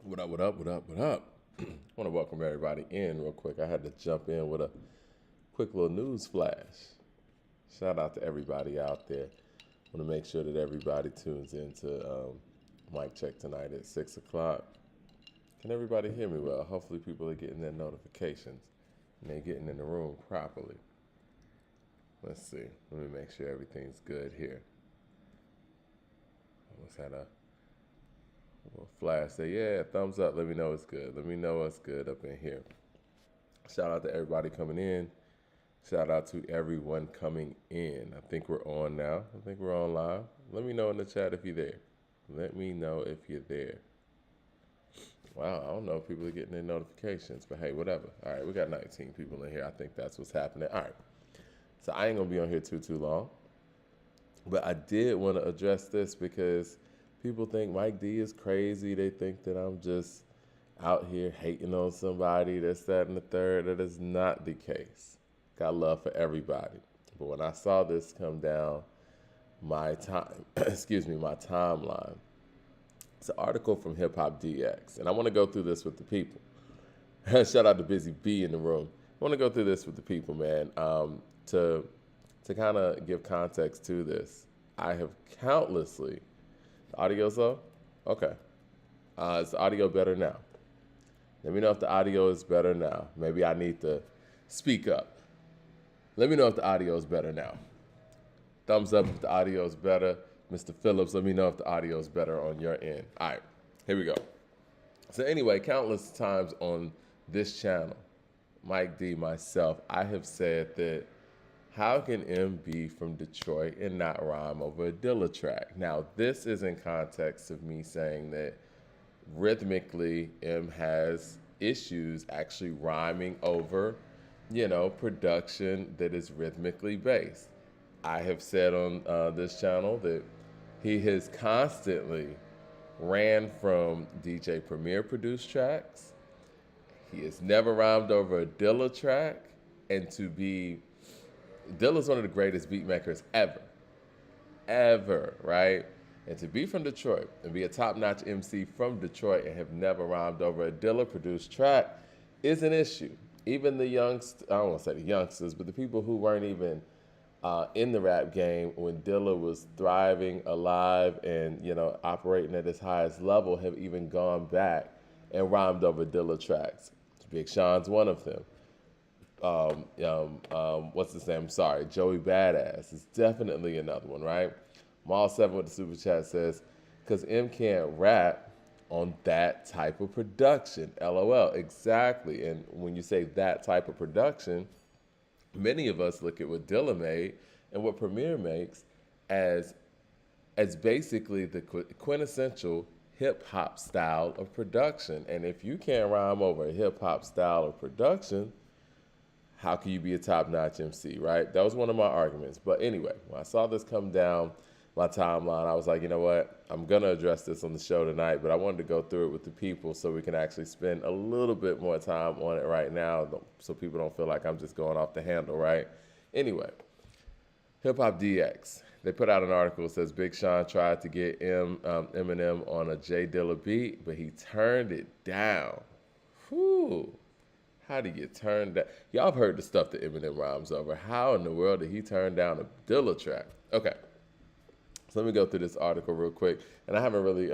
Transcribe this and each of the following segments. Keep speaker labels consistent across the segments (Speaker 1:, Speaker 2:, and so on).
Speaker 1: What up, what up, what up, what up? I want to welcome everybody in real quick. I had to jump in with a quick little news flash. Shout out to everybody out there. Want to make sure that everybody tunes in to Mic Check tonight at 6 o'clock. Can everybody hear me well? Hopefully people are getting their notifications and they're getting in the room properly. Let's see. Let me make sure everything's good here. Almost had a little flash. Say, yeah, thumbs up. Let me know it's good. Let me know it's good up in here. Shout out to everybody coming in. Shout out to everyone coming in. I think we're on now. I think we're on live. Let me know in the chat if you're there. Let me know if you're there. Wow, I don't know if people are getting their notifications, but hey, whatever. All right, we got 19 people in here. I think that's what's happening. All right. So I ain't going to be on here too long. But I did want to address this because people think Mike D is crazy. They think that I'm just out here hating on somebody, this, that, and the third. That is not the case. Got love for everybody. But when I saw this come down my timeline, it's an article from Hip Hop DX. And I want to go through this with the people. Shout out to Busy B in the room. I want to go through this with the people, man. To kind of give context to this, I have countlessly. The audio's up? Okay. Is the audio better now? Let me know if the audio is better now. Maybe I need to speak up. Let me know if the audio is better now. Thumbs up if the audio is better. Mr. Phillips, let me know if the audio is better on your end. All right, here we go. So anyway, countless times on this channel, Mike D, myself, I have said that how can M be from Detroit and not rhyme over a Dilla track? Now, this is in context of me saying that rhythmically, M has issues actually rhyming over, production that is rhythmically based. I have said on this channel that he has constantly ran from DJ Premier produced tracks. He has never rhymed over a Dilla track, and Dilla's one of the greatest beat makers ever, right? And to be from Detroit and be a top-notch MC from Detroit and have never rhymed over a Dilla-produced track is an issue. Even the youngsters, I don't want to say the youngsters, but the people who weren't even in the rap game when Dilla was thriving, alive, and operating at his highest level have even gone back and rhymed over Dilla tracks. Big Sean's one of them. What's his name? Sorry, Joey Badass is definitely another one, right? Mall7 with the super chat says, because M can't rap on that type of production. LOL. Exactly. And when you say that type of production, many of us look at what Dilla made and what Premier makes as basically the quintessential hip-hop style of production. And if you can't rhyme over a hip-hop style of production, how can you be a top-notch MC, right? That was one of my arguments. But anyway, when I saw this come down my timeline, I was like, you know what? I'm going to address this on the show tonight, but I wanted to go through it with the people so we can actually spend a little bit more time on it right now so people don't feel like I'm just going off the handle, right? Anyway, Hip Hop DX. They put out an article that says Big Sean tried to get Eminem on a J Dilla beat, but he turned it down. Whew. How do you turn that? Y'all have heard the stuff that Eminem rhymes over. How in the world did he turn down a Dilla track? Okay. So let me go through this article real quick. And I haven't really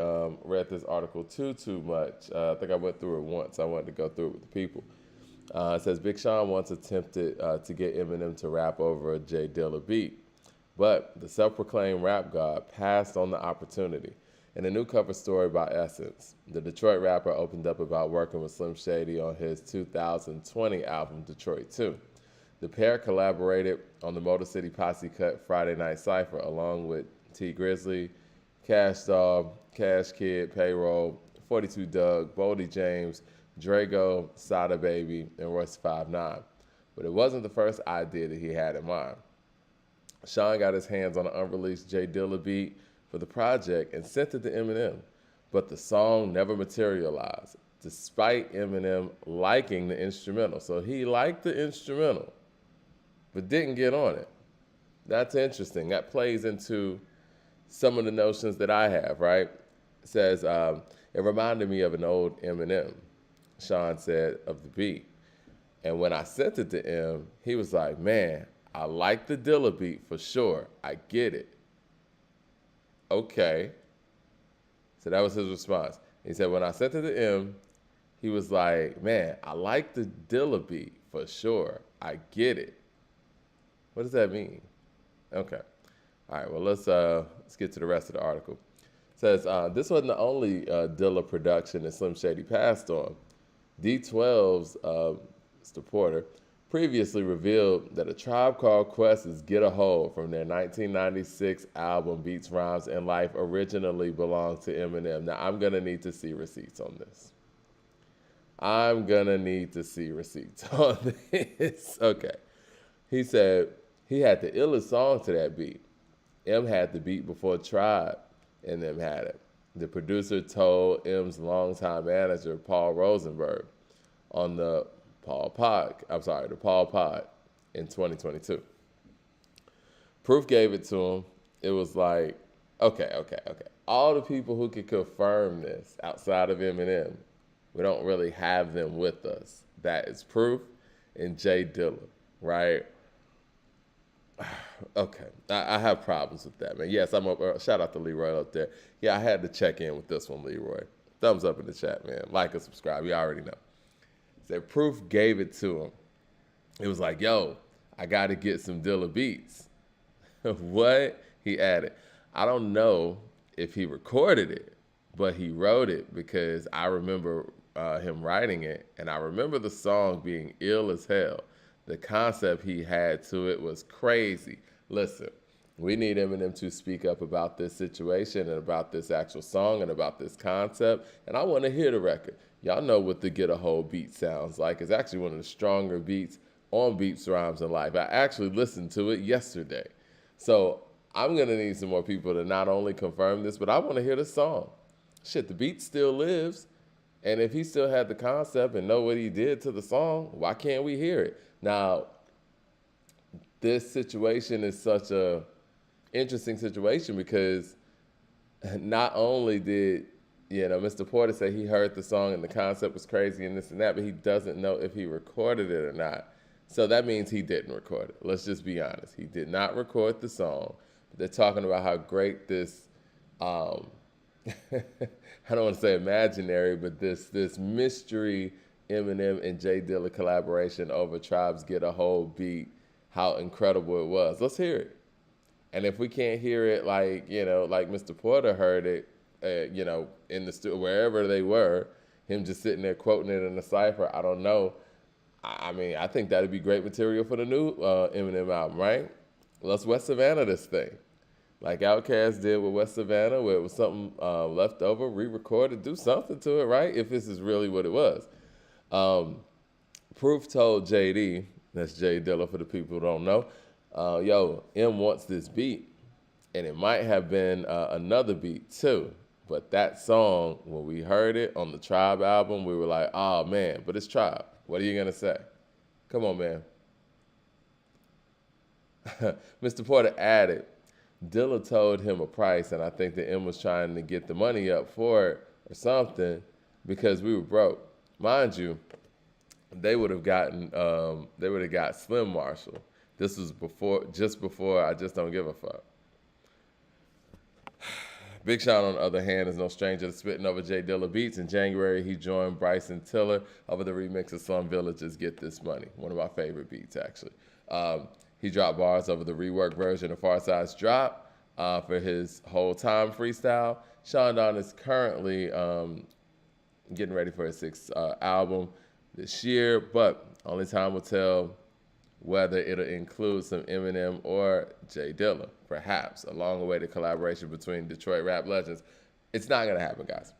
Speaker 1: read this article too much. I think I went through it once. I wanted to go through it with the people. It says Big Sean once attempted to get Eminem to rap over a J Dilla beat, but the self-proclaimed rap god passed on the opportunity. In a new cover story by Essence, the Detroit rapper opened up about working with Slim Shady on his 2020 album, Detroit 2. The pair collaborated on the Motor City Posse cut Friday Night Cypher, along with T Grizzly, Cash Doll, Cash Kid, Payroll, 42 Doug, Boldy James, Drago, Sada Baby, and Royce 5'9". But it wasn't the first idea that he had in mind. Sean got his hands on an unreleased J Dilla beat for the project and sent it to Eminem, but the song never materialized, despite Eminem liking the instrumental. So he liked the instrumental, but didn't get on it. That's interesting. That plays into some of the notions that I have, right? It says, it reminded me of an old Eminem, Sean said, of the beat. And when I sent it to him, he was like, man, I like the Dilla beat for sure. I get it. Okay. So that was his response. He said, when I sent it to him, he was like, man, I like the Dilla beat for sure. I get it. What does that mean? Okay. All right, well, let's get to the rest of the article. It says, this wasn't the only Dilla production that Slim Shady passed on. D12's Mr. Porter previously revealed that A Tribe Called Quest's Get a Hold from their 1996 album Beats, Rhymes, and Life originally belonged to Eminem. Now, I'm going to need to see receipts on this. I'm going to need to see receipts on this. Okay. He said he had the illest song to that beat. M had the beat before Tribe, and them had it. The producer told M's longtime manager, Paul Rosenberg, on the Paul Pod in 2022. Proof gave it to him. It was like, okay. All the people who could confirm this outside of Eminem, we don't really have them with us. That is Proof and J Dilla, right? Okay, I have problems with that, man. Yes, I'm a shout out to Leroy up there. Yeah, I had to check in with this one, Leroy. Thumbs up in the chat, man. Like and subscribe. You already know. Said Proof gave it to him. It was like, yo, I got to get some Dilla beats. What? He added. I don't know if he recorded it, but he wrote it because I remember him writing it, and I remember the song being ill as hell. The concept he had to it was crazy. Listen, we need Eminem to speak up about this situation and about this actual song and about this concept, and I want to hear the record. Y'all know what the Get a Hold beat sounds like. It's actually one of the stronger beats on Beats, Rhymes, and Life. I actually listened to it yesterday. So I'm going to need some more people to not only confirm this, but I want to hear the song. Shit, the beat still lives. And if he still had the concept and know what he did to the song, why can't we hear it? Now, this situation is such a interesting situation because not only did, Mr. Porter say he heard the song and the concept was crazy and this and that, but he doesn't know if he recorded it or not. So that means he didn't record it. Let's just be honest. He did not record the song. They're talking about how great this, I don't want to say imaginary, but this mystery Eminem and J Dilla collaboration over Tribe's Get a Hold beat, how incredible it was. Let's hear it. And if we can't hear it like Mr. Porter heard it, in the studio, wherever they were, him just sitting there quoting it in a cipher, I don't know. I mean, I think that'd be great material for the new Eminem album, right? Let's West Savannah this thing. Like Outkast did with West Savannah, where it was something left over, re-recorded, do something to it, right? If this is really what it was. Proof told JD, that's J Dilla for the people who don't know, yo, M wants this beat. And it might have been another beat too. But that song, when we heard it on the Tribe album, we were like, oh man, but it's Tribe. What are you going to say? Come on, man. Mr. Porter added, Dilla told him a price, and I think that M was trying to get the money up for it or something because we were broke. Mind you, they would have got Slim Marshall. This was just before I Just Don't Give a Fuck. Big Sean, on the other hand, is no stranger to spitting over J Dilla beats. In January, he joined Bryson Tiller over the remix of Slum Village's Get This Money, one of my favorite beats, actually. He dropped bars over the reworked version of Farside's Drop for his Whole Time freestyle. Sean Don is currently getting ready for his sixth album this year, but only time will tell whether it'll include some Eminem or J Dilla, perhaps, a long-awaited collaboration between Detroit rap legends. It's not going to happen, guys.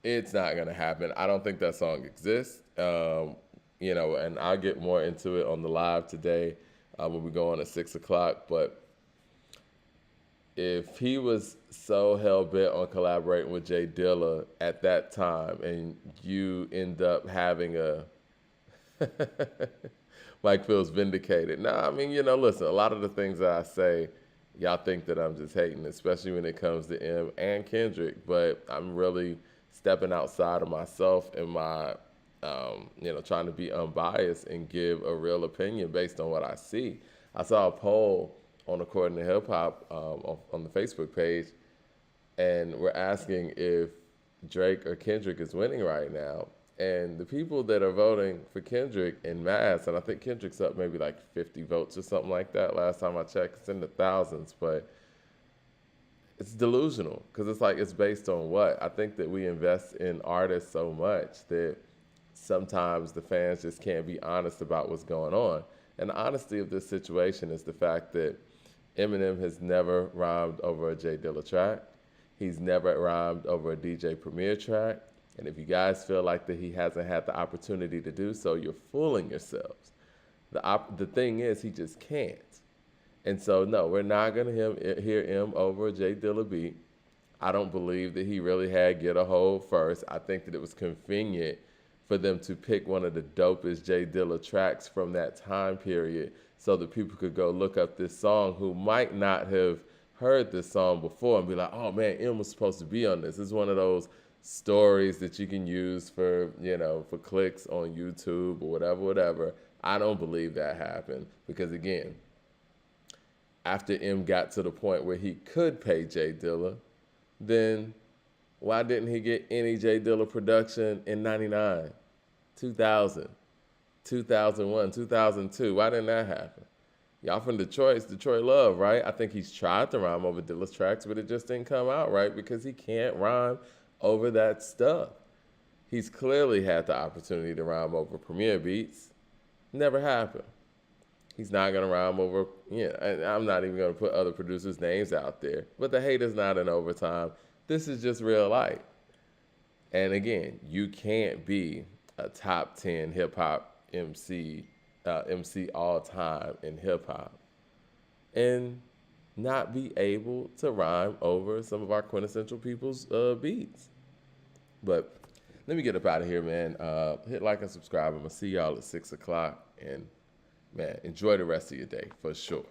Speaker 1: It's not going to happen. I don't think that song exists. And I'll get more into it on the live today when we go on at 6 o'clock. But if he was so hell-bent on collaborating with J Dilla at that time and you end up having a Mike feels vindicated. Nah, I mean, listen, a lot of the things that I say y'all think that I'm just hating, especially when it comes to M and Kendrick. But I'm really stepping outside of myself and my, trying to be unbiased and give a real opinion based on what I see. I saw a poll on According to Hip Hop on the Facebook page, and we're asking if Drake or Kendrick is winning right now. And the people that are voting for Kendrick in mass, and I think Kendrick's up maybe like 50 votes or something like that. Last time I checked, it's in the thousands, but it's delusional because it's like it's based on what? I think that we invest in artists so much that sometimes the fans just can't be honest about what's going on. And the honesty of this situation is the fact that Eminem has never rhymed over a J Dilla track. He's never rhymed over a DJ Premier track. And if you guys feel like that he hasn't had the opportunity to do so, you're fooling yourselves. The thing is, he just can't. And so, no, we're not going to hear him over a J Dilla beat. I don't believe that he really had Get a Hold first. I think that it was convenient for them to pick one of the dopest J Dilla tracks from that time period so that people could go look up this song who might not have heard this song before and be like, oh man, M was supposed to be on this. It's one of those stories that you can use for, for clicks on YouTube or whatever. I don't believe that happened because, again, after M got to the point where he could pay J Dilla, then why didn't he get any J Dilla production in 99, 2000, 2001, 2002? Why didn't that happen? Y'all from Detroit, it's Detroit love, right? I think he's tried to rhyme over Dilla's tracks, but it just didn't come out right because he can't rhyme over that stuff. He's clearly had the opportunity to rhyme over Premier beats. Never happened. He's not going to rhyme over, and I'm not even going to put other producers' names out there. But the hate is not in overtime. This is just real life. And again, you can't be a top 10 hip-hop MC all time in hip-hop and not be able to rhyme over some of our quintessential people's beats. But let me get up out of here, man. Hit like and subscribe. I'm going to see y'all at 6 o'clock. And, man, enjoy the rest of your day for sure.